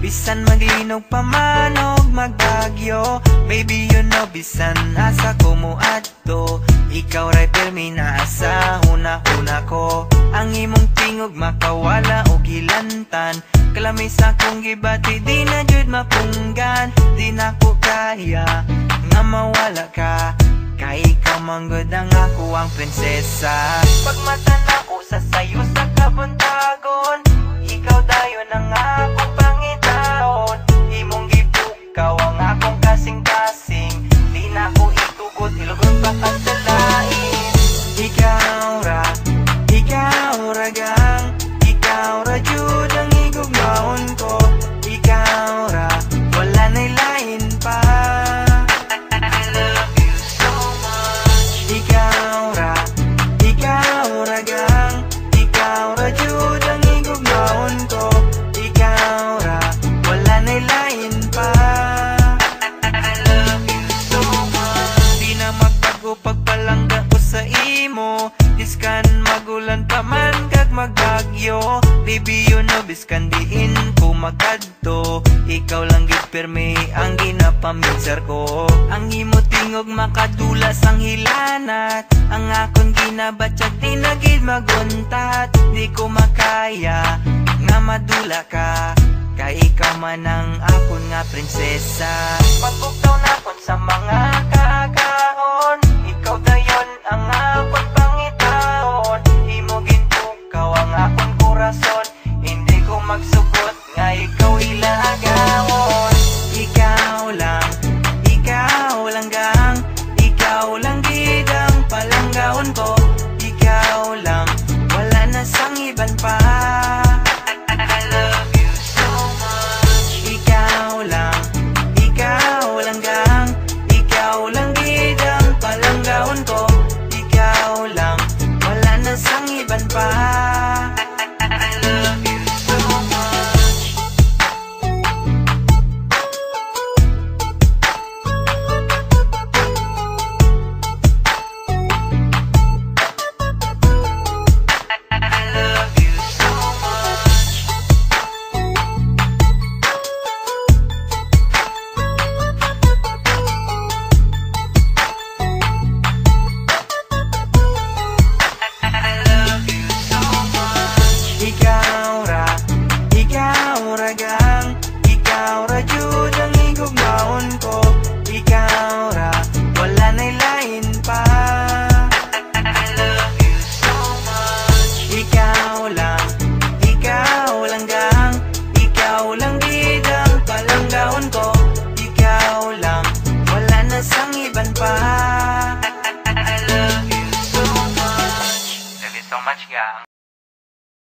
Bisan maglinog pa man og magbagyo, baby you know bisan asa ko moadto. Ikaw ray pirmi na asa huna-huna ko. Ang imong tingog makawala og hilantan. Kalamay sa kong gibati di na jud mapunggan. Di na ko kaya nga mawala ka, kay ikaw manggod ang ako ang prinsesa. Pagmata na ko sa sayo sa kabuntagon, ikaw dayon ang akong pangitaon. Imong gipukaw ang akong kasing-kasing, di na ko itugot hilugon pa kasalain. Ikaw ra gang, ikaw ra jud ang igugmaon ko. Ikaw ra, wala na'y lain pa. I love you so much. Ikaw ra gang, ikaw ra jud ang igugmaon ko. Ikaw ra, wala na'y lain pa. I love you so much. Di na magbago pagpalangga ko sa imo, iskan magulan pa man kag magbagyo. Baby you know biskan diin ko makadto, ikaw lang gid pirmi ang ginapaminsar ko. Ang imo tingog makadulas ang hilanat, ang akong ginabatyag di na gid maguntat. Di ko makaya nga madula ka, kay ikaw man ang akon nga prinsesa. Pagbugtaw na kon sa mga